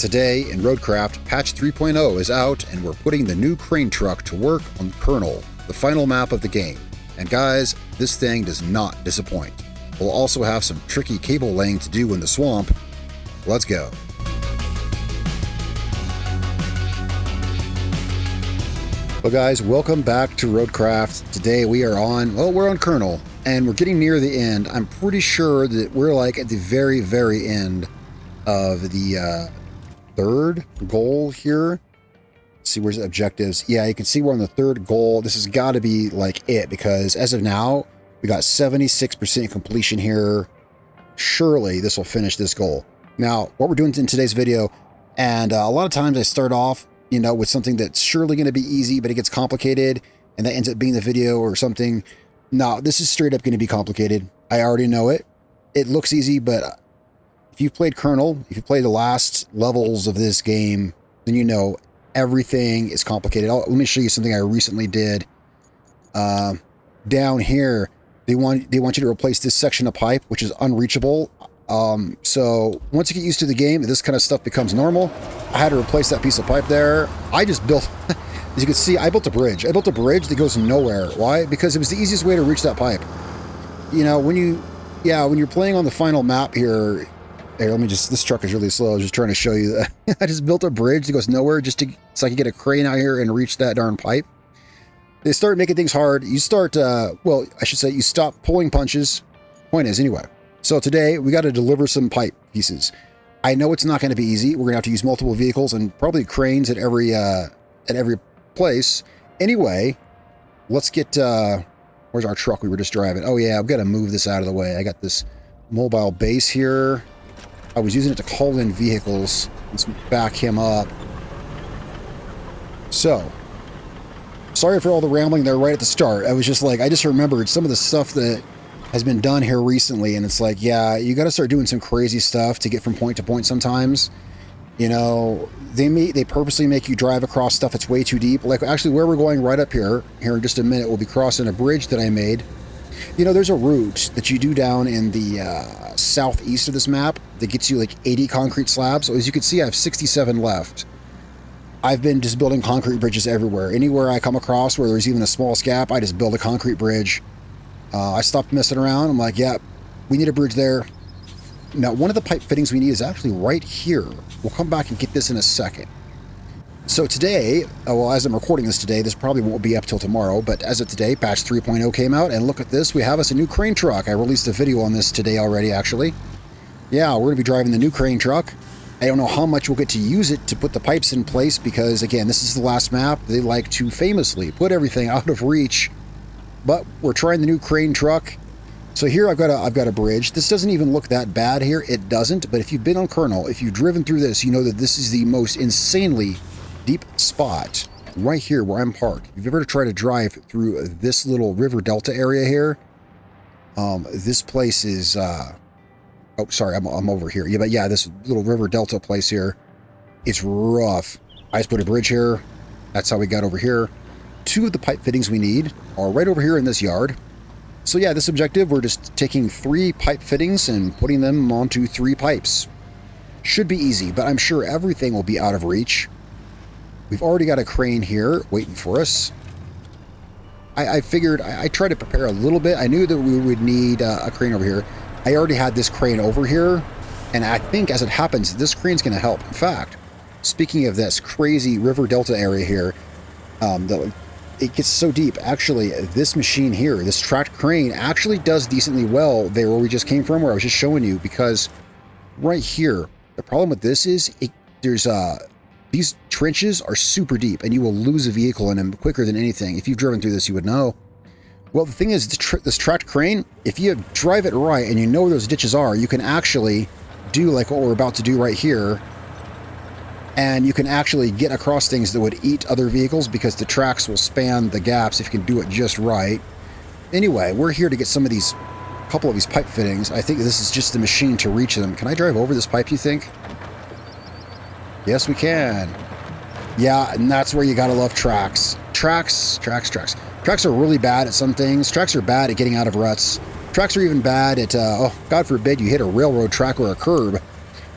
Today in Roadcraft, patch 3.0 is out and we're putting the new crane truck to work on Kernel, the final map of the game. And guys, this thing does not disappoint. We'll also have some tricky cable laying to do in the swamp. Let's go. Well guys, welcome back to Roadcraft. Today we're on Kernel and we're getting near the end. I'm pretty sure that we're like at the very, very end of the third goal here. Let's see, where's the objectives? Yeah, you can see we're on the third goal. This has got to be like it, because as of now, we got 76% completion here. Surely this will finish this goal. Now, what we're doing in today's video, and a lot of times I start off, with something that's surely going to be easy, but it gets complicated, and that ends up being the video or something. No, this is straight up going to be complicated. I already know it. It looks easy, but if you've played Kernel, if you played the last levels of this game, then you know everything is complicated. Let me show you something I recently did. Down here, they want you to replace this section of pipe, which is unreachable. So once you get used to the game, this kind of stuff becomes normal. I had to replace that piece of pipe there. I just built, as you can see, I built a bridge. I built a bridge that goes nowhere. Why? Because it was the easiest way to reach that pipe. When you're playing on the final map here, this truck is really slow. I was just trying to show you that. I just built a bridge that goes nowhere so I could get a crane out here and reach that darn pipe. They start making things hard. You start, you stop pulling punches. Point is, anyway. So today, we got to deliver some pipe pieces. I know it's not going to be easy. We're going to have to use multiple vehicles and probably cranes at every place. Anyway, let's get, where's our truck we were just driving? Oh yeah, I've got to move this out of the way. I got this mobile base here. I was using it to call in vehicles. Let's back him up. So, sorry for all the rambling there right at the start. I was just like, I just remembered some of the stuff that has been done here recently, and it's like, yeah, you got to start doing some crazy stuff to get from point to point sometimes. They purposely make you drive across stuff that's way too deep. Like, actually, where we're going right up here in just a minute, we'll be crossing a bridge that I made. There's a route that you do down in the southeast of this map that gets you like 80 concrete slabs. So as you can see, I have 67 left. I've been just building concrete bridges everywhere. Anywhere I come across where there's even the smallest gap, I just build a concrete bridge. I stopped messing around. I'm like, yeah, we need a bridge there. Now, one of the pipe fittings we need is actually right here. We'll come back and get this in a second. So today, as I'm recording this today, this probably won't be up till tomorrow, but as of today, patch 3.0 came out, and look at this, we have us a new crane truck. I released a video on this today already, actually. Yeah, we're going to be driving the new crane truck. I don't know how much we'll get to use it to put the pipes in place, because again, this is the last map. They like to famously put everything out of reach, but we're trying the new crane truck. So here I've got a bridge. This doesn't even look that bad here. It doesn't, but if you've been on Kernel, if you've driven through this, you know that this is the most insanely deep spot right here where I'm parked. If you've ever tried to drive through this little river delta area here, this place is, oh, sorry, I'm over here. Yeah, but yeah, this little river delta place here, it's rough. I just put a bridge here. That's how we got over here. Two of the pipe fittings we need are right over here in this yard. So yeah, this objective, we're just taking 3 pipe fittings and putting them onto 3 pipes. Should be easy, but I'm sure everything will be out of reach. We've already got a crane here waiting for us. I figured, I tried to prepare a little bit. I knew that we would need a crane over here. I already had this crane over here, and I think as it happens, this crane's going to help. In fact, speaking of this crazy river delta area here, it gets so deep. Actually, this machine here, this tracked crane, actually does decently well there where we just came from, where I was just showing you, because right here, the problem with this is these trenches are super deep, and you will lose a vehicle in them quicker than anything. If you've driven through this, you would know. Well, the thing is, this tracked crane, if you drive it right and you know where those ditches are, you can actually do like what we're about to do right here, and you can actually get across things that would eat other vehicles, because the tracks will span the gaps if you can do it just right. Anyway, we're here to get a couple of these pipe fittings. I think this is just the machine to reach them. Can I drive over this pipe, you think? Yes, we can. Yeah, and that's where you gotta love tracks. Tracks are really bad at some things. Tracks are bad at getting out of ruts. Tracks are even bad at, oh, God forbid you hit a railroad track or a curb.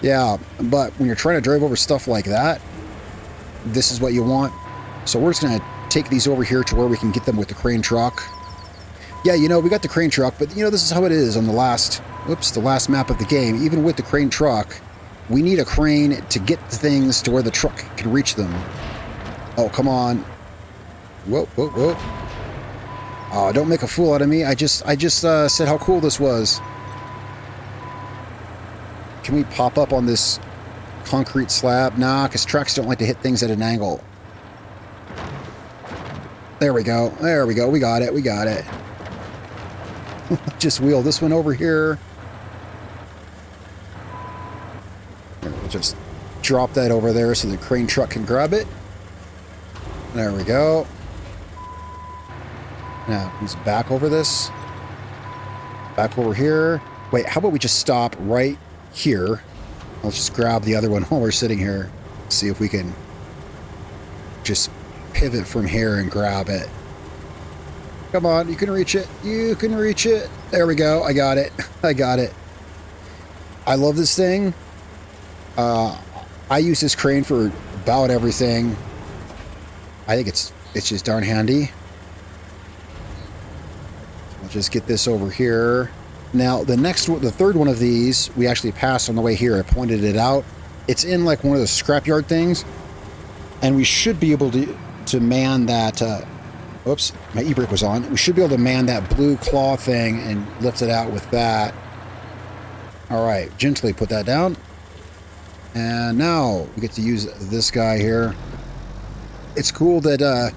Yeah, but when you're trying to drive over stuff like that, this is what you want. So we're just going to take these over here to where we can get them with the crane truck. Yeah, you know, we got the crane truck, but you know, this is how it is on the last map of the game. Even with the crane truck, we need a crane to get the things to where the truck can reach them. Oh, come on. Whoa, whoa, whoa. Oh, don't make a fool out of me. I just said how cool this was. Can we pop up on this concrete slab? Nah, because trucks don't like to hit things at an angle. There we go. There we go. We got it. We got it. Just wheel this one over here. We'll just drop that over there so the crane truck can grab it. There we go. Now, he's back over this. Back over here. Wait, how about we just stop right here? Let's just grab the other one while we're sitting here. See if we can just pivot from here and grab it. Come on, you can reach it. You can reach it. There we go. I got it. I got it. I love this thing. I use this crane for about everything. I think it's just darn handy. I'll just get this over here. Now, the third one of these, we actually passed on the way here. I pointed it out. It's in like one of the scrapyard things, and we should be able to man that. Oops, my e-brake was on. We should be able to man that blue claw thing and lift it out with that. All right, gently put that down. And now we get to use this guy here. It's cool that,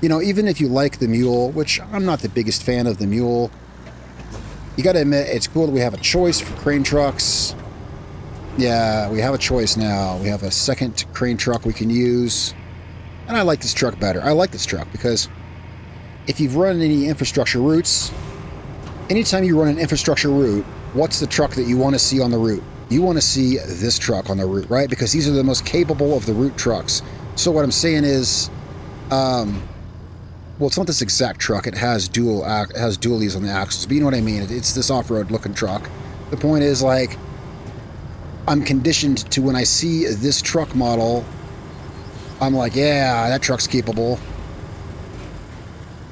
you know, even if you like the mule, which I'm not the biggest fan of the mule, you got to admit, it's cool that we have a choice for crane trucks. Yeah, we have a choice now. We have a second crane truck we can use. And I like this truck better. I like this truck because if you've run any infrastructure routes, anytime you run an infrastructure route, what's the truck that you want to see on the route? You want to see this truck on the route, right? Because these are the most capable of the route trucks. So what I'm saying is, well, it's not this exact truck. It has dualies on the axles, but you know what I mean. It's this off-road looking truck. The point is, like, I'm conditioned to when I see this truck model, I'm like, yeah, that truck's capable.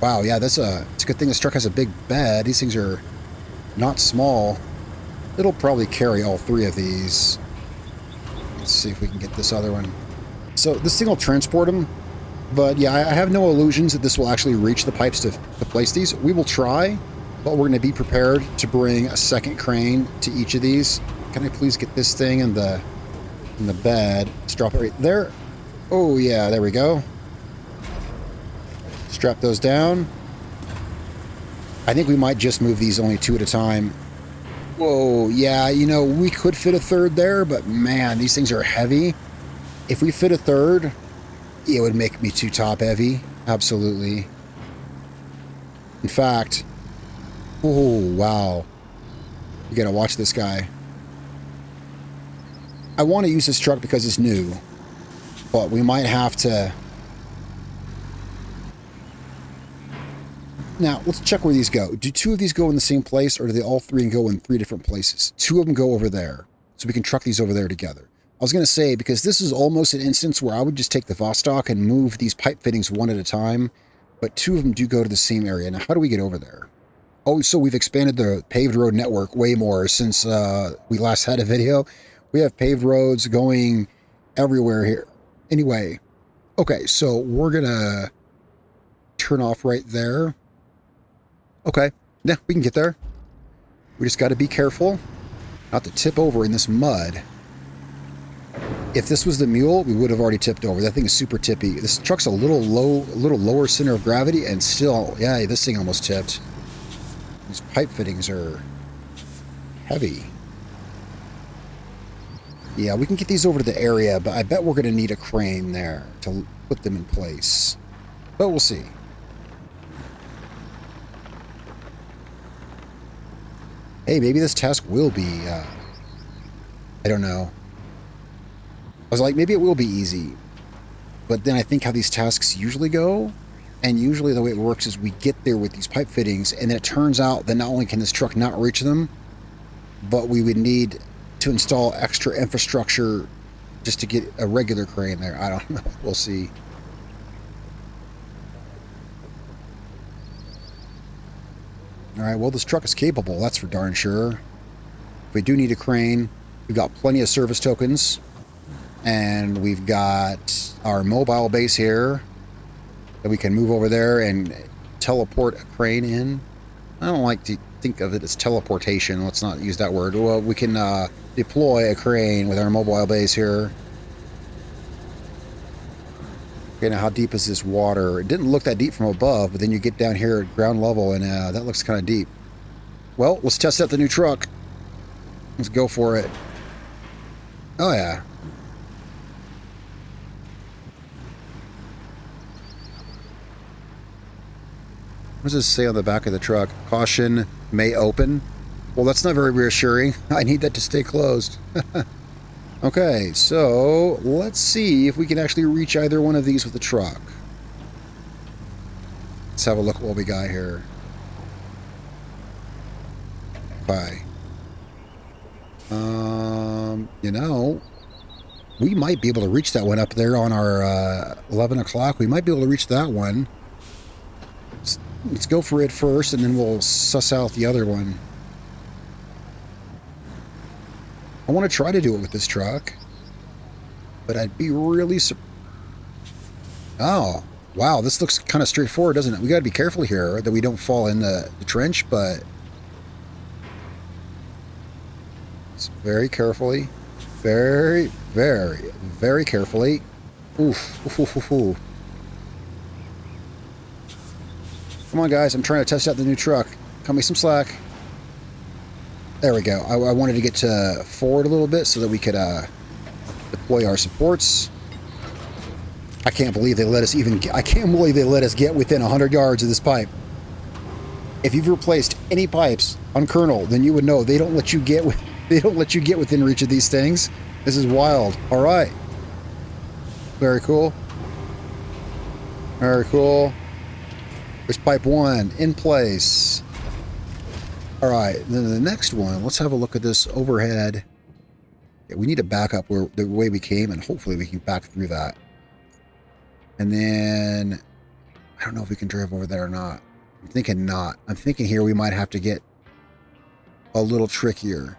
Wow, yeah, it's a good thing this truck has a big bed. These things are not small. It'll probably carry all three of these. Let's see if we can get this other one. So this thing will transport them, but yeah, I have no illusions that this will actually reach the pipes to place these. We will try, but we're going to be prepared to bring a second crane to each of these. Can I please get this thing in the bed? Let's drop it right there. Oh yeah, there we go. Strap those down. I think we might just move these only two at a time. Whoa, yeah, you know, we could fit a third there, but man, these things are heavy. If we fit a third, it would make me too top heavy. Absolutely. In fact, oh, wow. You gotta watch this guy. I want to use this truck because it's new, but we might have to. Now, let's check where these go. Do two of these go in the same place, or do they all three go in three different places? Two of them go over there, so we can truck these over there together. I was going to say, because this is almost an instance where I would just take the Vostok and move these pipe fittings one at a time, but two of them do go to the same area. Now, how do we get over there? Oh, so we've expanded the paved road network way more since we last had a video. We have paved roads going everywhere here. Anyway, okay, so we're going to turn off right there. Okay, yeah, we can get there. We just got to be careful not to tip over in this mud. If this was the mule, we would have already tipped over. That thing is super tippy. This truck's a little lower center of gravity, and still, yeah, this thing almost tipped. These pipe fittings are heavy. Yeah, we can get these over to the area, but I bet we're going to need a crane there to put them in place. But we'll see. Hey, maybe this task will be, I don't know. I was like, maybe it will be easy. But then I think how these tasks usually go, and usually the way it works is we get there with these pipe fittings, and then it turns out that not only can this truck not reach them, but we would need to install extra infrastructure just to get a regular crane there. I don't know. We'll see. All right, well, this truck is capable, that's for darn sure. If we do need a crane, we've got plenty of service tokens. And we've got our mobile base here that we can move over there and teleport a crane in. I don't like to think of it as teleportation. Let's not use that word. Well, we can deploy a crane with our mobile base here. Okay, now how deep is this water? It didn't look that deep from above, but then you get down here at ground level and that looks kind of deep. Well, let's test out the new truck. Let's go for it. Oh yeah. What does this say on the back of the truck? Caution, may open. Well, that's not very reassuring. I need that to stay closed. Okay, so let's see if we can actually reach either one of these with the truck. Let's have a look at what we got here. Okay. You know, we might be able to reach that one up there on our 11 o'clock. We might be able to reach that one. Let's go for it first, and then we'll suss out the other one. I want to try to do it with this truck, but I'd be really Oh, wow, this looks kind of straightforward, doesn't it? We got to be careful here that we don't fall in the trench, but it's very carefully, very, very, very carefully. Oof, oof, oof, oof, oof. Come on, guys, I'm trying to test out the new truck. Cut me some slack. There we go. I wanted to get to forward a little bit so that we could deploy our supports. I can't believe they let us I can't believe they let us get within 100 yards of this pipe. If you've replaced any pipes on Kernel, then you would know they don't let you get within reach of these things. This is wild. All right. Very cool. Very cool. There's pipe 1 in place. All right, then the next one, let's have a look at this overhead. Yeah, we need to back up the way we came, and hopefully we can back through that. And then, I don't know if we can drive over there or not. I'm thinking not. I'm thinking here we might have to get a little trickier.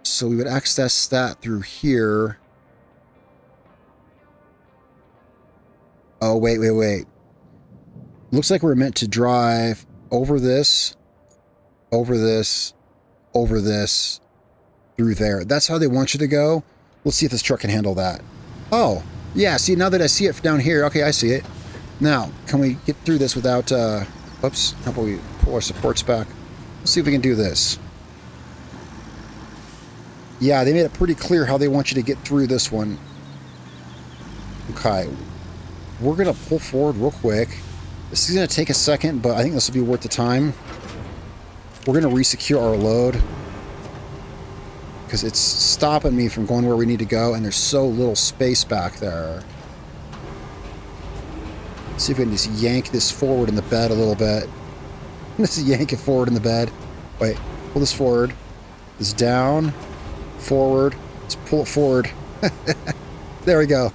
So we would access that through here. Oh, wait, wait, wait. Looks like we're meant to drive over this, over this, over this, through there. That's how they want you to go. Let's see if this truck can handle that. Oh, yeah, see, now that I see it down here, okay, I see it. Now, can we get through this without, oops, how about we pull our supports back? Let's see if we can do this. Yeah, they made it pretty clear how they want you to get through this one. Okay, we're going to pull forward real quick. This is going to take a second, but I think this will be worth the time. We're going to resecure our load because it's stopping me from going where we need to go, and there's so little space back there. Let's see if we can just yank this forward in the bed a little bit. Let's yank it forward in the bed. Wait, pull this forward. This down, forward. Let's pull it forward. There we go.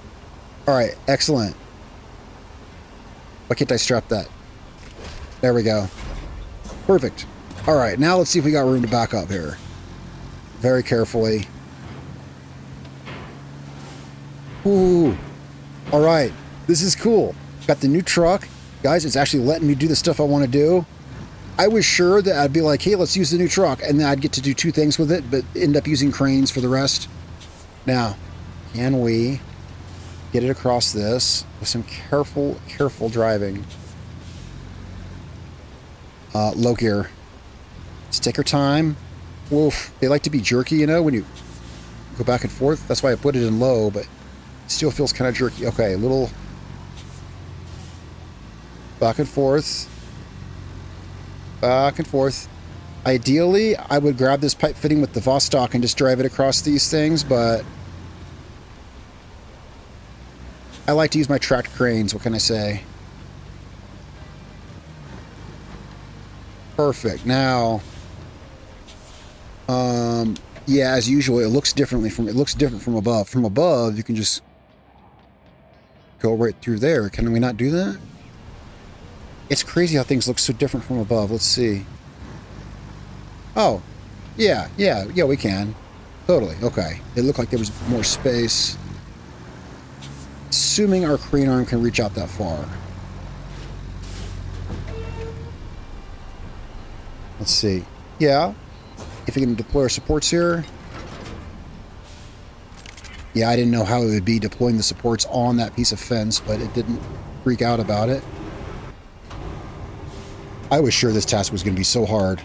All right, excellent. Why can't I strap that? There we go. Perfect. All right, now let's see if we got room to back up here. Very carefully. Ooh. All right, this is cool. Got the new truck. Guys, it's actually letting me do the stuff I want to do. I was sure that I'd be like, hey, let's use the new truck, and then I'd get to do 2 things with it, but end up using cranes for the rest. Now, can we get it across this with some careful driving? Low gear. Let's take our time. Woof. They like to be jerky, you know, when you go back and forth. That's why I put it in low, but it still feels kind of jerky. Okay, a little back and forth. Back and forth. Ideally, I would grab this pipe fitting with the Vostok and just drive it across these things, but I like to use my tracked cranes. What can I say? Perfect. Now, Yeah, as usual, it looks different from above. From above, you can just go right through there. Can we not do that? It's crazy how things look so different from above. Let's see. Oh, yeah, we can. Totally, okay. It looked like there was more space. Assuming our crane arm can reach out that far. Let's see. Yeah. If we can deploy our supports here. Yeah, I didn't know how it would be deploying the supports on that piece of fence, but it didn't freak out about it. I was sure this task was going to be so hard.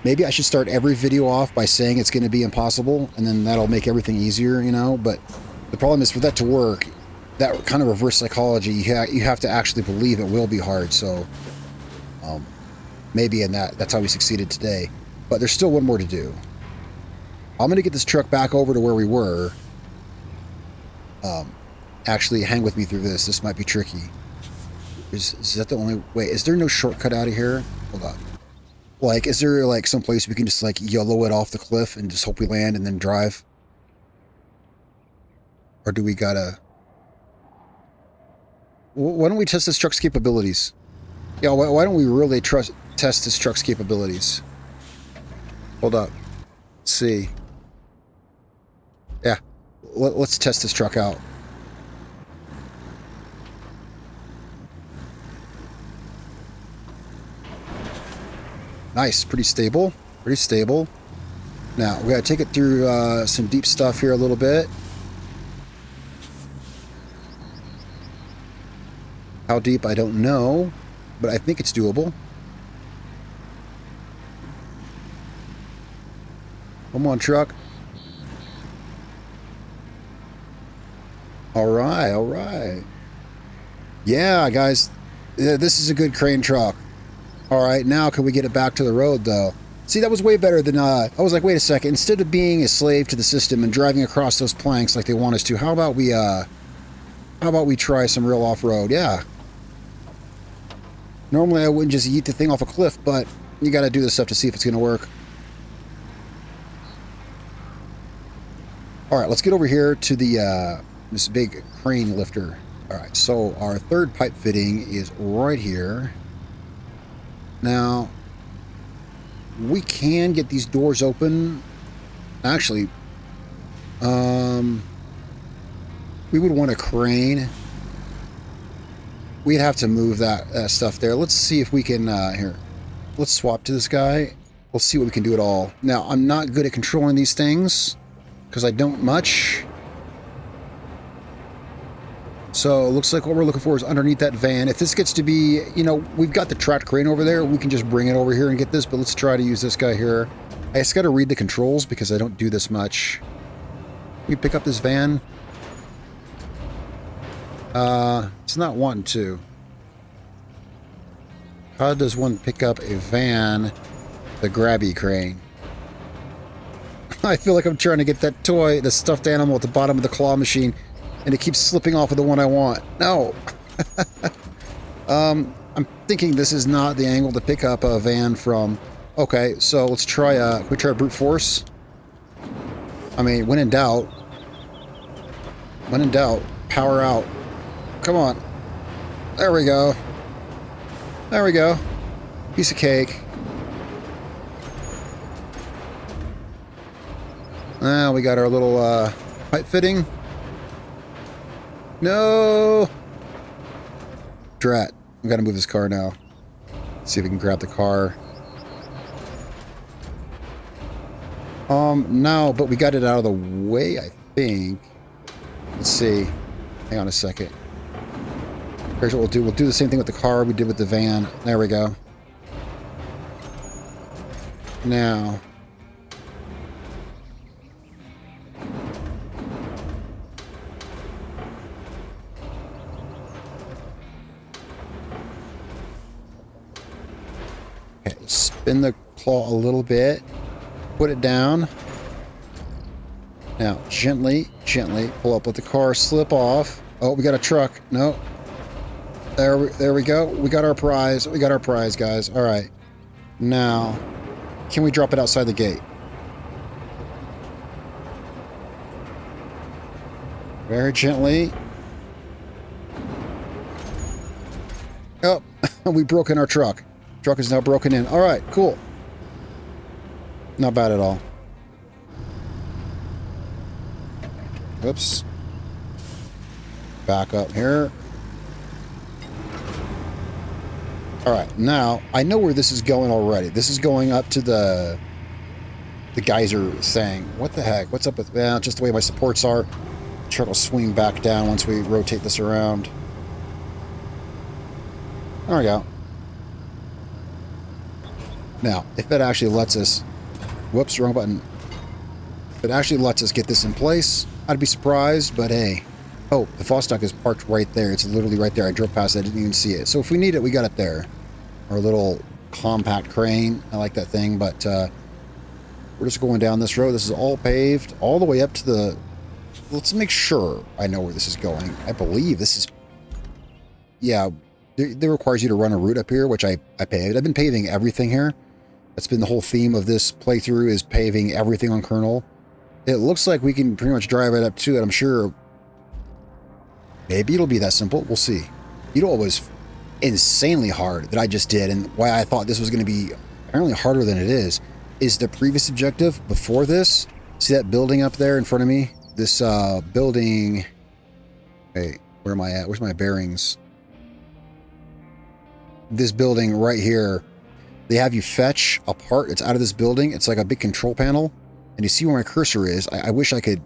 Maybe I should start every video off by saying it's going to be impossible, and then that'll make everything easier, you know? But the problem is, for that to work, that kind of reverse psychology, you have to actually believe it will be hard, so maybe that's how we succeeded today. But there's still one more to do. I'm going to get this truck back over to where we were. Actually, hang with me through this. This might be tricky. Is that the only way? Is there no shortcut out of here? Hold on. Like, is there, like, some place we can just, like, YOLO it off the cliff and just hope we land and then drive? Or do we gotta... Why don't we test this truck's capabilities? Yeah, why don't we really test this truck's capabilities? Hold up. Let's see. Yeah. Let's test this truck out. Nice. Pretty stable. Pretty stable. Now, we gotta take it through some deep stuff here a little bit. How deep, I don't know, but I think it's doable. Come on, truck. All right, all right. Yeah, guys, this is a good crane truck. All right, now can we get it back to the road, though? See, that was way better than, I was like, wait a second. Instead of being a slave to the system and driving across those planks like they want us to, how about we try some real off-road? Yeah. Normally, I wouldn't just yeet the thing off a cliff, but you got to do this stuff to see if it's going to work. All right, let's get over here to the this big crane lifter. All right, so our third pipe fitting is right here. Now, we can get these doors open. Actually, we would want a crane. We'd have to move that stuff there. Let's see if we can, here. Let's swap to this guy. Let's see what we can do at all. Now, I'm not good at controlling these things, because I don't much. So, it looks like what we're looking for is underneath that van. If this gets to be, you know, we've got the tracked crane over there. We can just bring it over here and get this, but let's try to use this guy here. I just got to read the controls because I don't do this much. Can we pick up this van? It's not wanting to. How does one pick up a van, the grabby crane? I feel like I'm trying to get that toy, the stuffed animal at the bottom of the claw machine, and it keeps slipping off of the one I want. No. I'm thinking this is not the angle to pick up a van from. Okay, so let's try, can we try brute force? I mean, when in doubt, power out. Come on. There we go. There we go. Piece of cake. Now we got our little pipe fitting. No! Drat. We gotta move this car now. Let's see if we can grab the car. No, but we got it out of the way, I think. Let's see. Hang on a second. Here's what we'll do. We'll do the same thing with the car we did with the van. There we go. Now. Okay, spin the claw a little bit. Put it down. Now, gently pull up, let the car slip off. Oh, we got a truck. No. There we go. We got our prize. We got our prize, guys. All right. Now, Can we drop it outside the gate? Very gently. Oh, we broke in our truck. Truck is now broken in. All right, cool. Not bad at all. Whoops. Back up here. All right, now I know where this is going already. This is going up to the geyser thing. What the heck? What's up with that? Just the way my supports are. The truck will swing back down once we rotate this around. There we go. Now, if it actually lets us... Whoops, wrong button. If it actually lets us get this in place, I'd be surprised, but hey. Oh, the Vostok is parked right there. It's literally right there. I drove past it. I didn't even see it. So if we need it, we got it there. Our little compact crane. I like that thing, but we're just going down this road. This is all paved all the way up to the... Let's make sure I know where this is going. I believe this is... Yeah, it requires you to run a route up here, which I paved. I've been paving everything here. That's been the whole theme of this playthrough, is paving everything on Kernel. It looks like we can pretty much drive right up to it. I'm sure maybe it'll be that simple. We'll see. You know what was insanely hard that I just did, and why I thought this was going to be apparently harder than it is the previous objective before this. See that building up there in front of me? This building... Hey, where am I at? Where's my bearings? This building right here. They have you fetch a part. It's out of this building. It's like a big control panel. And you see where my cursor is. I wish I could...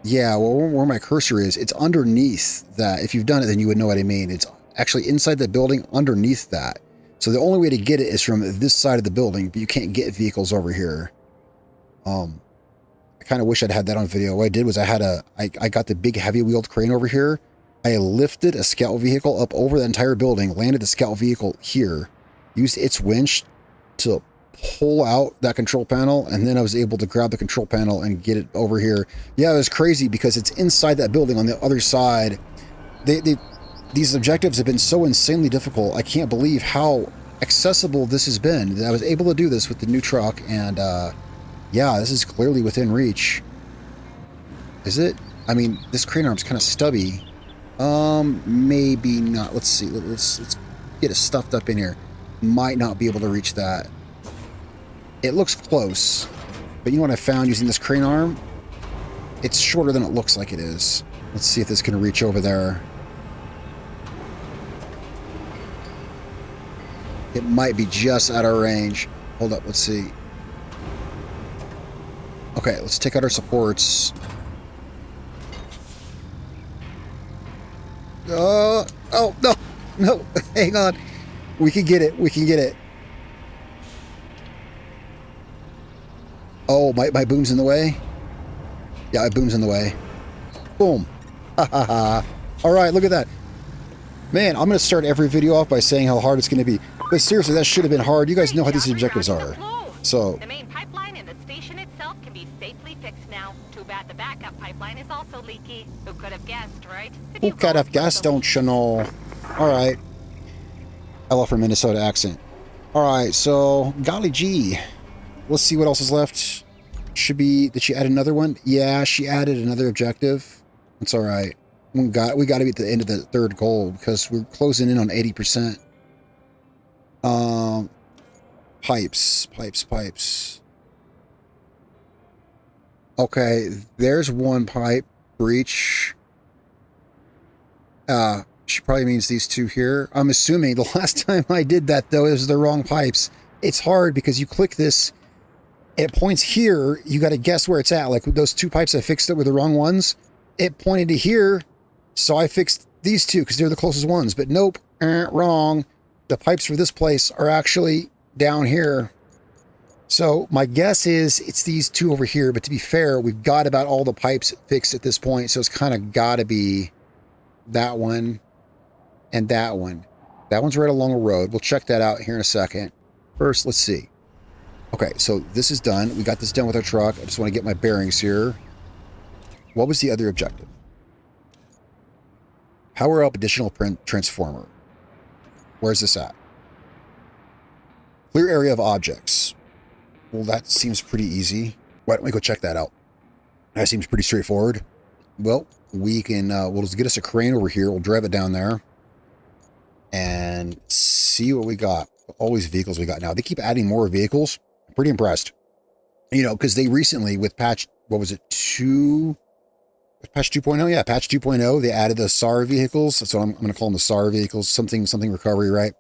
Yeah, well, where my cursor is, it's underneath that. If you've done it, then you would know what I mean. It's actually inside the building, underneath that. So the only way to get it is from this side of the building, but you can't get vehicles over here. I kind of wish I'd had that on video. What I did was I got the big heavy-wheeled crane over here. I lifted a scout vehicle up over the entire building, landed the scout vehicle here, used its winch to pull out that control panel, and then I was able to grab the control panel and get it over here. Yeah, it was crazy because it's inside that building on the other side. These objectives have been so insanely difficult. I can't believe how accessible this has been. That I was able to do this with the new truck, and yeah, this is clearly within reach. Is it? I mean, this crane arm's kind of stubby. Maybe not. Let's see. Let's get it stuffed up in here. Might not be able to reach that. It looks close, but you know what I found using this crane arm? It's shorter than it looks like it is. Let's see if this can reach over there. It might be just out of range. Hold up, let's see. Okay, let's take out our supports. Oh, no, no, hang on. We can get it, we can get it. Oh, my boom's in the way? Yeah, my boom's in the way. Boom. Ha ha ha. All right, look at that. Man, I'm going to start every video off by saying how hard it's going to be. But seriously, that should have been hard. You guys know how these objectives are. So... The main pipeline in the station itself can be safely fixed now. Too bad the backup pipeline is also leaky. Who could have guessed, right? Who could have guessed, don't you know? All right. I love her Minnesota accent. All right, so golly gee. Let's see what else is left. Should be... Did she add another one? Yeah, she added another objective. That's all right. We got to be at the end of the third goal because we're closing in on 80%. Pipes. Okay, there's one pipe breach. She probably means these two here. I'm assuming the last time I did that, though, it was the wrong pipes. It's hard because you click this, it points here. You got to guess where it's at. Like those two pipes, I fixed it with the wrong ones. It pointed to here, so I fixed these two because they're the closest ones. But nope, wrong. The pipes for this place are actually down here. So my guess is it's these two over here. But to be fair, we've got about all the pipes fixed at this point. So it's kind of got to be that one and that one. That one's right along a road. We'll check that out here in a second. First, let's see. Okay, so this is done. We got this done with our truck. I just want to get my bearings here. What was the other objective? Power up additional transformer. Where's this at? Clear area of objects. Well, that seems pretty easy. Why don't we go check that out? That seems pretty straightforward. Well, we can, we'll just get us a crane over here. We'll drive it down there and see what we got. All these vehicles we got now. They keep adding more vehicles. I'm pretty impressed. You know, because they recently, with patch, what was it, patch 2.0? Yeah, patch 2.0, they added the SAR vehicles. So I'm going to call them the SAR vehicles, something recovery, right?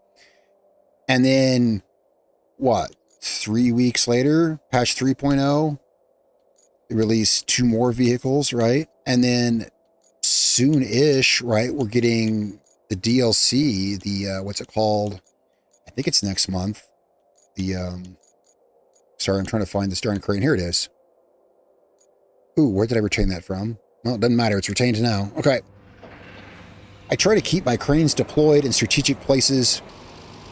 And then, what, 3 weeks later, patch 3.0, they released 2 more vehicles, right? And then soon-ish, right, we're getting the DLC, the, what's it called? I think it's next month. The, sorry, I'm trying to find this darn crane. Here it is. Ooh, where did I retain that from? Well, it doesn't matter. It's retained now. Okay. I try to keep my cranes deployed in strategic places.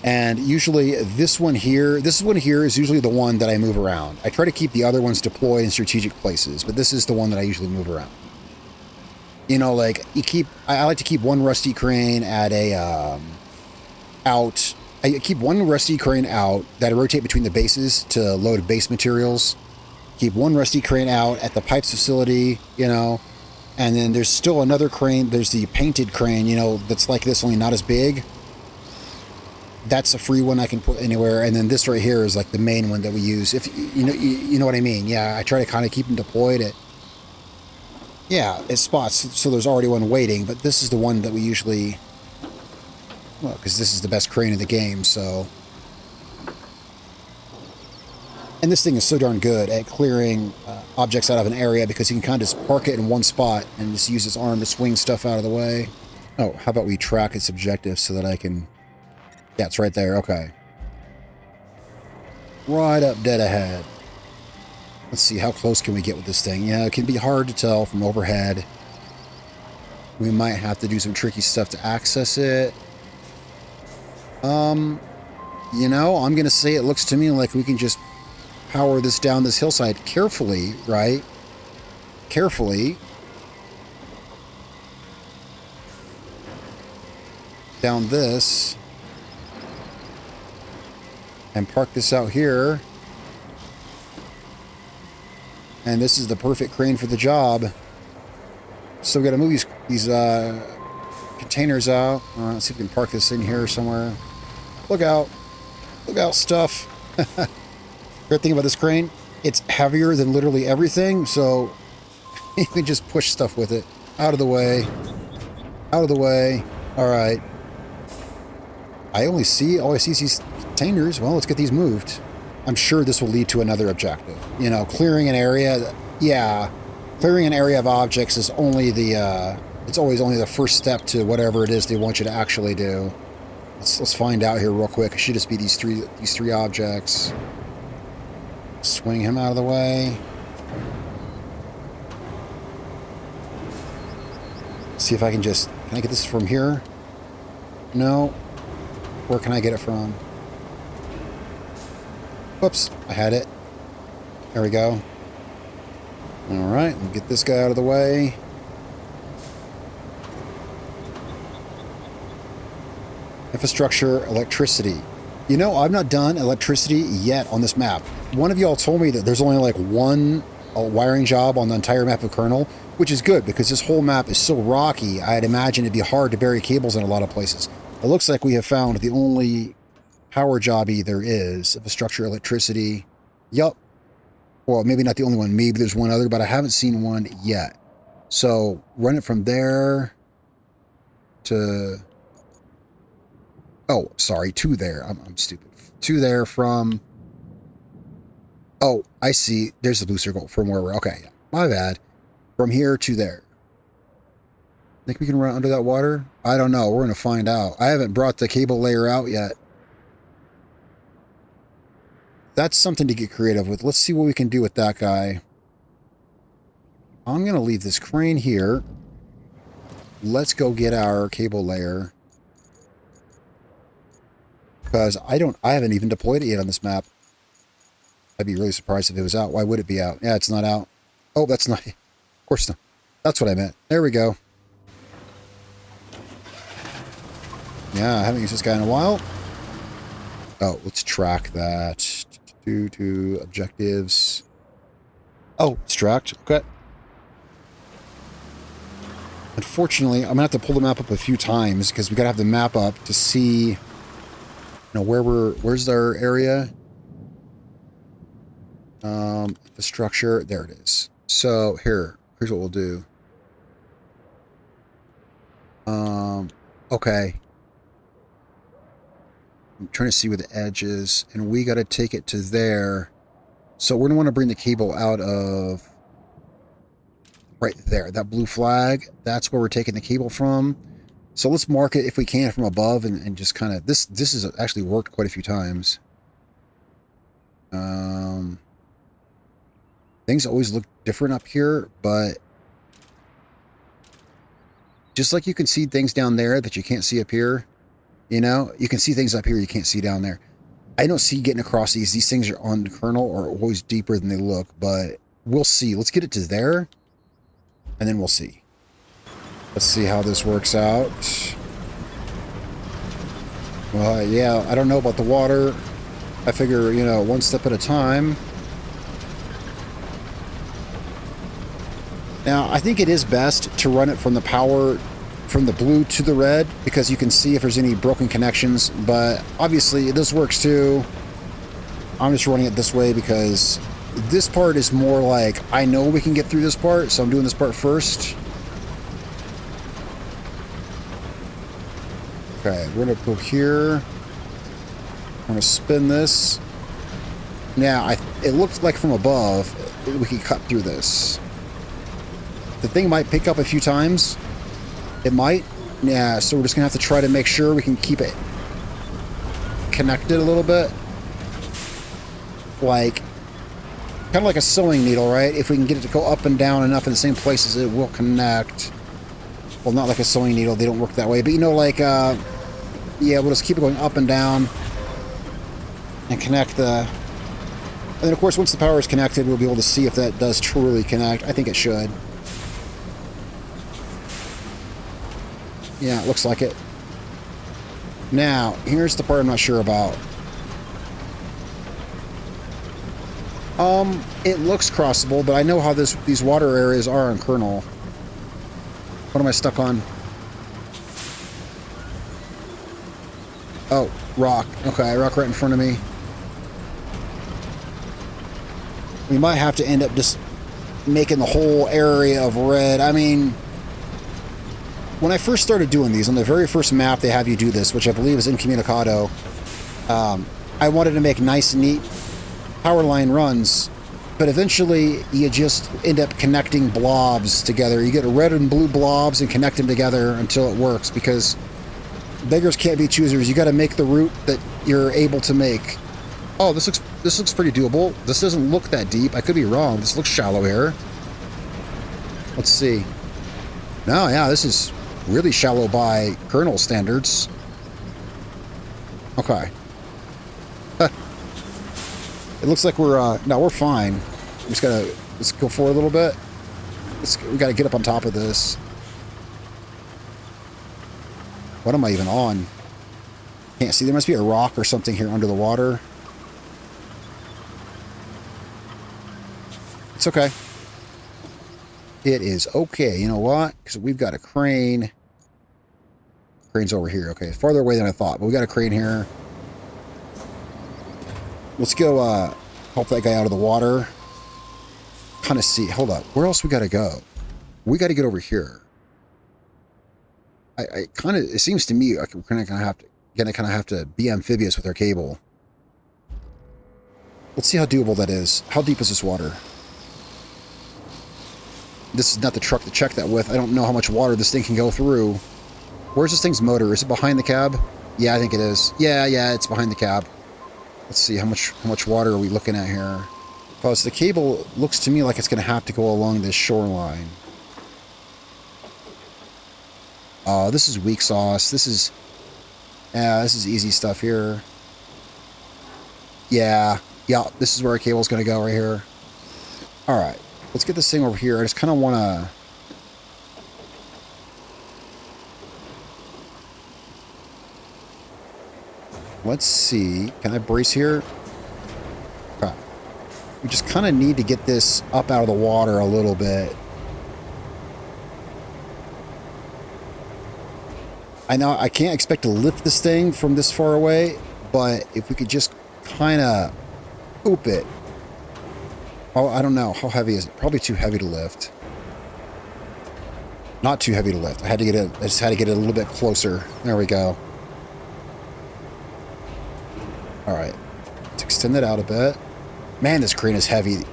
And usually this one here is usually the one that I move around. I try to keep the other ones deployed in strategic places, but this is the one that I usually move around. You know, like I like to keep one rusty crane at a, out. I keep one rusty crane out that I rotate between the bases to load base materials. Keep one rusty crane out at the pipes facility, you know, and then there's still another crane. There's the painted crane, you know, that's like this, only not as big. That's a free one I can put anywhere. And then this right here is like the main one that we use. If you know what I mean? Yeah, I try to kind of keep them deployed at, yeah, at spots. So there's already one waiting, but this is the one that we usually, well, because this is the best crane in the game, so. And this thing is so darn good at clearing objects out of an area because you can kind of just park it in one spot and just use its arm to swing stuff out of the way. Oh, how about we track its objective so that I can... Yeah, it's right there. Okay. Right up dead ahead. Let's see, how close can we get with this thing? Yeah, it can be hard to tell from overhead. We might have to do some tricky stuff to access it. You know, I'm going to say it looks to me like we can just power this down this hillside carefully, right? Carefully. Down this. And park this out here. And this is the perfect crane for the job. So we got to move these containers out. Let's see if we can park this in here somewhere. Look out. Look out, stuff. Great thing about this crane, it's heavier than literally everything, so you can just push stuff with it. Out of the way. Out of the way. Alright. All I see is these containers. Well, let's get these moved. I'm sure this will lead to another objective. You know, clearing an area, yeah. Clearing an area of objects is only the, it's always only the first step to whatever it is they want you to actually do. Let's find out here real quick. It should just be these three objects. Swing him out of the way. See if I can just... Can I get this from here? No. Where can I get it from? Whoops. I had it. There we go. Alright. We'll get this guy out of the way. Infrastructure, electricity. You know, I've not done electricity yet on this map. One of y'all told me that there's only like one wiring job on the entire map of Kernel, which is good because this whole map is so rocky, I'd imagine it'd be hard to bury cables in a lot of places. It looks like we have found the only power jobby there is. Infrastructure, electricity. Yup. Well, maybe not the only one. Maybe there's one other, but I haven't seen one yet. So run it from there to... Oh, sorry, to there. I'm stupid. To there from... Oh, I see. There's the blue circle from where we're... Okay, yeah. My bad. From here to there. Think we can run under that water? I don't know. We're going to find out. I haven't brought the cable layer out yet. That's something to get creative with. Let's see what we can do with that guy. I'm going to leave this crane here. Let's go get our cable layer. Because I haven't even deployed it yet on this map. I'd be really surprised if it was out. Why would it be out? Yeah, it's not out. Oh, that's not... Of course not. That's what I meant. There we go. Yeah, I haven't used this guy in a while. Oh, let's track that. Due to objectives. Oh, extract. Okay. Unfortunately, I'm gonna have to pull the map up a few times because we gotta have the map up to see, where's our area? The structure. There it is. So here's what we'll do. Okay. I'm trying to see where the edge is, and we gotta take it to there. So we're gonna want to bring the cable out of right there. That blue flag. That's where we're taking the cable from. So let's mark it if we can from above and just kind of this has actually worked quite a few times. Things always look different up here, but just like you can see things down there that you can't see up here, you can see things up here you can't see down there. I don't see getting across these. These things are on the kernel or always deeper than they look, but we'll see. Let's get it to there, and then we'll see. Let's see how this works out. Well, yeah, I don't know about the water. I figure, one step at a time. Now, I think it is best to run it from the power, from the blue to the red, because you can see if there's any broken connections, but obviously this works too. I'm just running it this way because this part is more like, I know we can get through this part, so I'm doing this part first. Okay, we're going to go here. I'm going to spin this. Now, it looks like from above, we can cut through this. The thing might pick up a few times. It might. Yeah, so we're just going to have to try to make sure we can keep it connected a little bit. Like, kind of like a sewing needle, right? If we can get it to go up and down enough in the same places, it will connect. Well, not like a sewing needle. They don't work that way. But, yeah, we'll just keep it going up and down and connect the... And then, of course, once the power is connected, we'll be able to see if that does truly connect. I think it should. Yeah, it looks like it. Now, here's the part I'm not sure about. It looks crossable, but I know how these water areas are on Kernel. What am I stuck on? Oh, rock. Okay, rock right in front of me. We might have to end up just making the whole area of red. I mean, when I first started doing these, on the very first map they have you do this, which I believe is Incommunicado, I wanted to make nice, neat power line runs, but eventually you just end up connecting blobs together. You get red and blue blobs and connect them together until it works, because beggars can't be choosers. You got to make the route that you're able to make. Oh, this looks pretty doable. This doesn't look that deep. I could be wrong. This looks shallow here. Let's see. No, yeah, this is really shallow by Kernel standards. Okay. It looks like we're fine. Let's go forward a little bit. We gotta get up on top of this. What am I even on? Can't see. There must be a rock or something here under the water. It's okay. It is okay. You know what? Because we've got a crane. Crane's over here. Okay, farther away than I thought, but we got a crane here. Let's go help that guy out of the water. Kind of see. Hold up. Where else we got to go? We got to get over here. It seems to me like we're gonna kind of have to be amphibious with our cable. Let's see how doable that is. How deep is this water? This is not the truck to check that with. I don't know how much water this thing can go through. Where's this thing's motor? Is it behind the cab? Yeah, I think it is. Yeah, it's behind the cab. Let's see, how much water are we looking at here? Because the cable looks to me like it's going to have to go along this shoreline. Oh, this is weak sauce. This is easy stuff here. Yeah, this is where our cable's going to go right here. All right. Let's get this thing over here. I just kind of want to... Let's see. Can I brace here? We just kind of need to get this up out of the water a little bit. I know I can't expect to lift this thing from this far away, but if we could just kind of oop it. Oh, I don't know. How heavy is it? Probably too heavy to lift. Not too heavy to lift. I just had to get it a little bit closer. There we go. All right. Let's extend it out a bit. Man, this crane is heavy.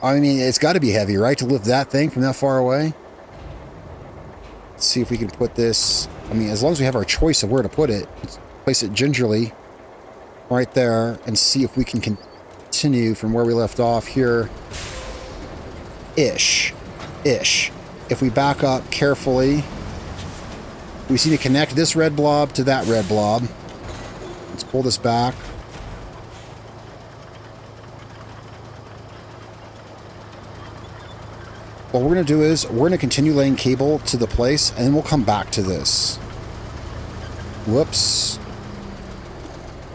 I mean, it's got to be heavy, right? To lift that thing from that far away. Let's see if we can put this... I mean, as long as we have our choice of where to put it, let's place it gingerly right there and see if we can continue from where we left off here. Ish. If we back up carefully, we see to connect this red blob to that red blob. Let's pull this back. What we're going to do is we're going to continue laying cable to the place, and then we'll come back to this. Whoops.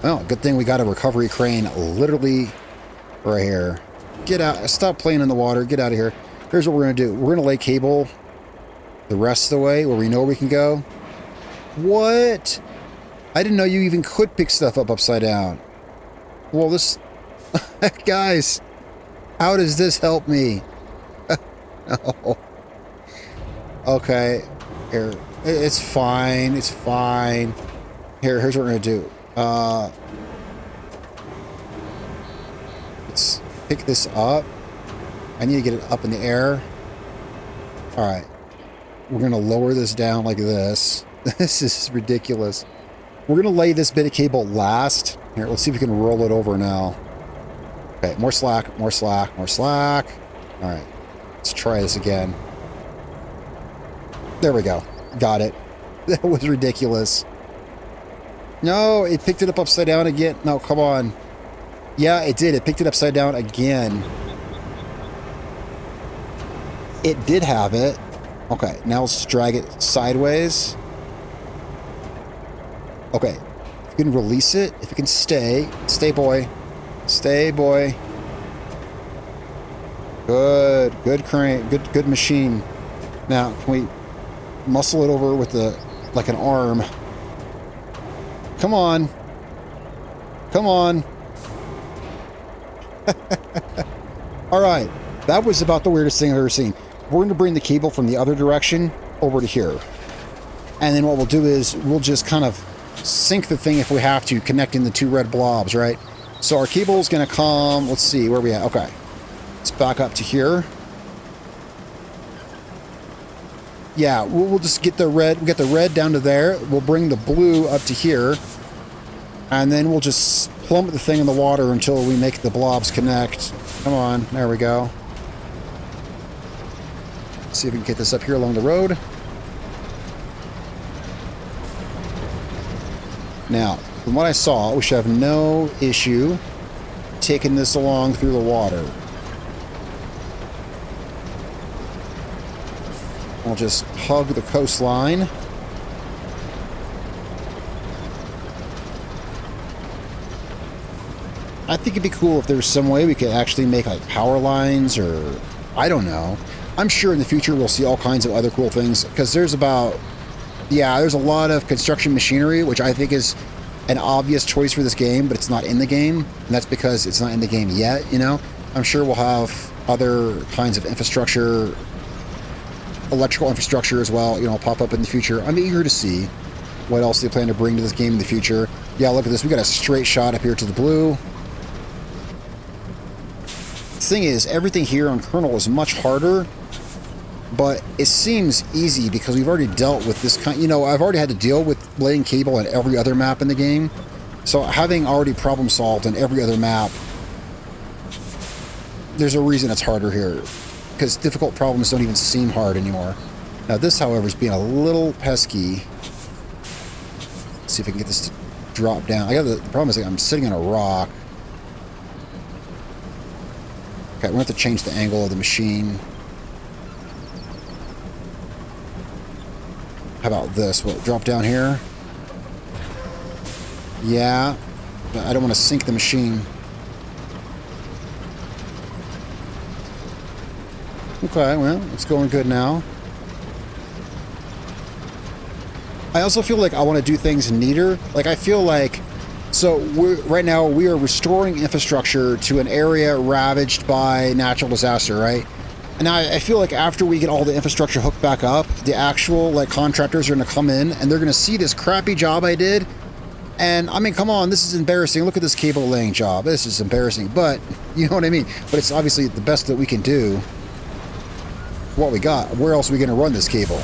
Well, good thing we got a recovery crane literally right here. Get out. Stop playing in the water. Get out of here. Here's what we're going to do. We're going to lay cable the rest of the way where we know we can go. What? I didn't know you even could pick stuff up upside down. Well, this... Guys, how does this help me? No. Okay. Here. It's fine. It's fine. Here's what we're going to do. Let's pick this up. I need to get it up in the air. Alright. We're going to lower this down like this. This is ridiculous. We're going to lay this bit of cable last. Here, let's see if we can roll it over now. Okay, more slack, more slack, more slack. Alright. Let's try this again. There we go. Got it. That was ridiculous. No, it picked it up upside down again. No, come on. Yeah, it did. It picked it upside down again. It did have it. Okay, now let's drag it sideways. Okay. If you can release it, if you can stay. Stay, boy. Stay, boy. Good. Good crane. Good machine. Now, can we muscle it over with like an arm? Come on. Come on. All right. That was about the weirdest thing I've ever seen. We're going to bring the cable from the other direction over to here. And then what we'll do is we'll just kind of sink the thing if we have to, connecting the two red blobs, right? So our cable is going to come, let's see, where are we at? Okay. Let's back up to here. Yeah, we'll just get the red, we'll get the red down to there. We'll bring the blue up to here. And then we'll just plummet the thing in the water until we make the blobs connect. Come on, there we go. Let's see if we can get this up here along the road. Now, from what I saw, we should have no issue taking this along through the water. We'll just hug the coastline. I think it'd be cool if there was some way we could actually make like power lines, or I don't know. I'm sure in the future we'll see all kinds of other cool things, because there's about, yeah, there's a lot of construction machinery, which I think is an obvious choice for this game, but it's not in the game, and that's because it's not in the game yet, you know? I'm sure we'll have other kinds of infrastructure, electrical infrastructure as well, you know, pop up in the future. I'm eager to see what else they plan to bring to this game in the future. Yeah, look at this. We got a straight shot up here to the blue. The thing is, everything here on Kernel is much harder, but it seems easy because we've already dealt with this kind, you know, I've already had to deal with laying cable on every other map in the game. So having already problem solved on every other map, there's a reason it's harder here, because difficult problems don't even seem hard anymore. Now this, however, is being a little pesky. Let's see if I can get this to drop down. The problem is, like, I'm sitting on a rock. Okay, we're going to have to change the angle of the machine. How about this? Will it drop down here? Yeah. I don't want to sink the machine. Okay, well, it's going good now. I also feel like I want to do things neater. Like, I feel like... So, right now, we are restoring infrastructure to an area ravaged by natural disaster, right? And I feel like after we get all the infrastructure hooked back up, the actual, like, contractors are going to come in, and they're going to see this crappy job I did. And, I mean, come on, this is embarrassing. Look at this cable laying job. This is embarrassing. But, you know what I mean? But it's obviously the best that we can do. What we got. Where else are we going to run this cable?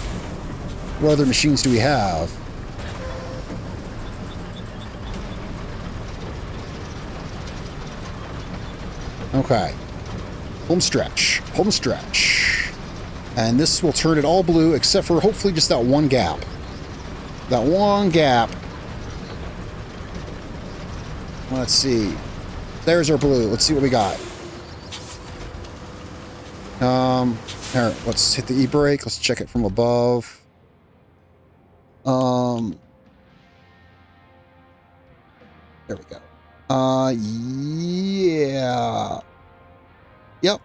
What other machines do we have? Okay. Home stretch. Home stretch. And this will turn it all blue, except for hopefully just that one gap. That one gap. Let's see. There's our blue. Let's see what we got. Here, let's hit the e-brake. Let's check it from above. There we go. Yeah. Yep.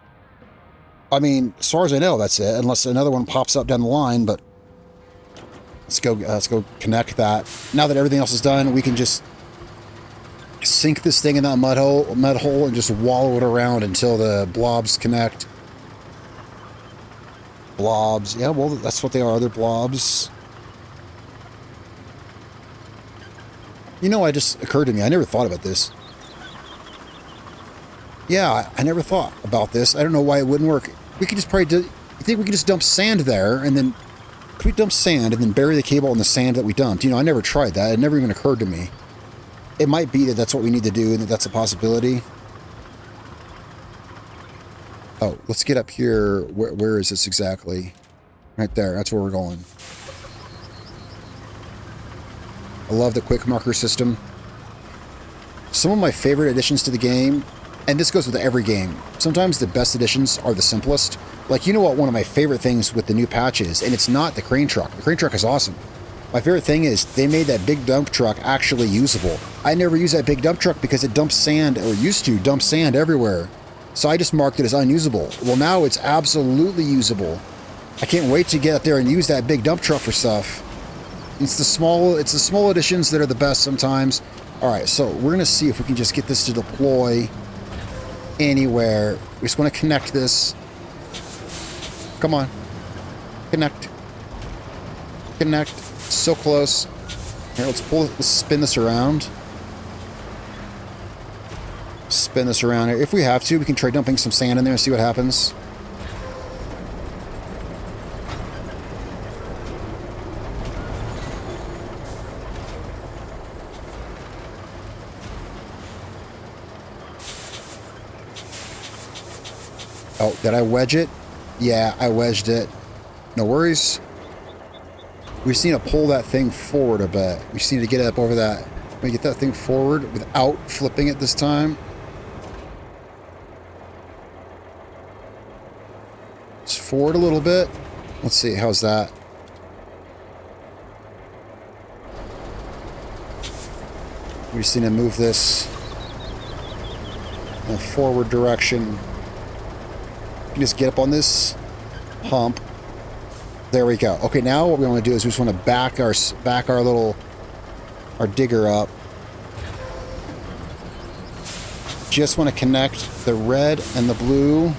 I mean, as far as I know, that's it. Unless another one pops up down the line, but let's go connect that. Now that everything else is done, we can just sink this thing in that mud hole and just wallow it around until the blobs connect. Blobs. Yeah, well, that's what they are. They're blobs. You know, it just occurred to me. I never thought about this. Yeah, I never thought about this. I don't know why it wouldn't work. We could just probably do... You think we could just dump sand there and then... Could we dump sand and then bury the cable in the sand that we dumped? You know, I never tried that. It never even occurred to me. It might be that that's what we need to do and that that's a possibility. Oh, let's get up here. Where is this exactly? Right there. That's where we're going. I love the quick marker system. Some of my favorite additions to the game, and this goes with every game, sometimes the best additions are the simplest. Like, you know what one of my favorite things with the new patch is? And it's not the crane truck. The crane truck is awesome. My favorite thing is they made that big dump truck actually usable. I never use that big dump truck because it dumps sand, or used to dump sand everywhere. So I just marked it as unusable. Well, now it's absolutely usable. I can't wait to get out there and use that big dump truck for stuff. It's the small additions that are the best sometimes. All right, so we're gonna see if we can just get this to deploy anywhere. We just want to connect this. Come on, connect, connect. So close. Here, let's spin this around. Spin this around here. If we have to, we can try dumping some sand in there and see what happens. Oh, did I wedge it? Yeah, I wedged it. No worries. We just need to pull that thing forward a bit. We just need to get it up over that. Let me get that thing forward without flipping it this time. Just forward a little bit. Let's see, how's that? We just need to move this in a forward direction. You just get up on this hump. There we go. Okay, now what we want to do is we just want to back our digger up. Just want to connect the red and the blue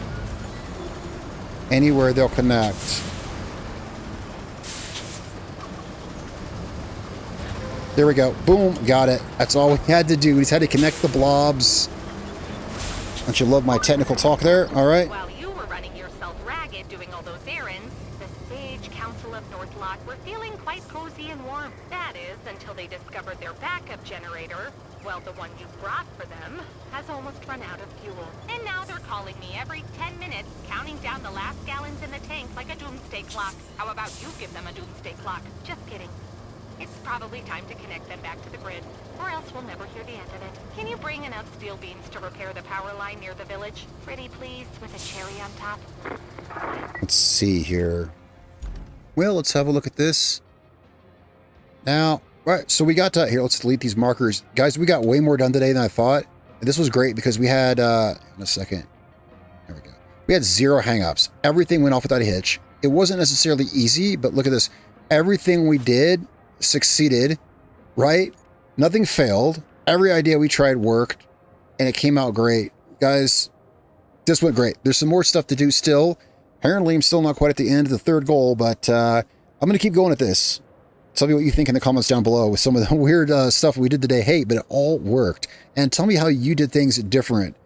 anywhere they'll connect. There we go. Boom, got it. That's all we had to do. We just had to connect the blobs. Don't you love my technical talk there? All right. While you were running yourself ragged doing all those errands, the Sage Council of Northlock were feeling quite cozy and warm. That is, until they discovered their backup generator, well, the one you brought for them, has almost run out of fuel. And now they're calling me every 10 minutes, counting down the last gallons in the tank like a doomsday clock. How about you give them a doomsday clock? Just kidding. It's probably time to connect them back to the grid, or else we'll never hear the end of it. Can you bring enough steel beams to repair the power line near the village? Pretty please, with a cherry on top. Let's see here. Well, let's have a look at this. Now, right, so we got to, here, let's delete these markers. Guys, we got way more done today than I thought. And this was great because we had, in a second. There we go. We had 0 hangups. Everything went off without a hitch. It wasn't necessarily easy, but look at this. Everything we did succeeded, right? Nothing failed. Every idea we tried worked, and it came out great. Guys, this went great. There's some more stuff to do still. Apparently, I'm still not quite at the end of the 3rd goal, but I'm going to keep going at this. Tell me what you think in the comments down below with some of the weird stuff we did today. Hey, but it all worked. And tell me how you did things different.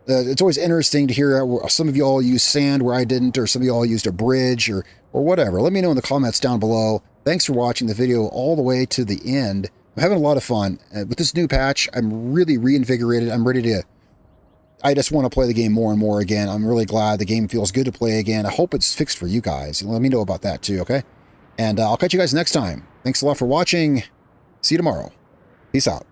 It's always interesting to hear some of you all use sand where I didn't, or some of you all used a bridge or whatever. Let me know in the comments down below. Thanks for watching the video all the way to the end. I'm having a lot of fun. With this new patch, I'm really reinvigorated. I'm ready to... I just want to play the game more and more again. I'm really glad the game feels good to play again. I hope it's fixed for you guys. Let me know about that too, okay? And I'll catch you guys next time. Thanks a lot for watching. See you tomorrow. Peace out.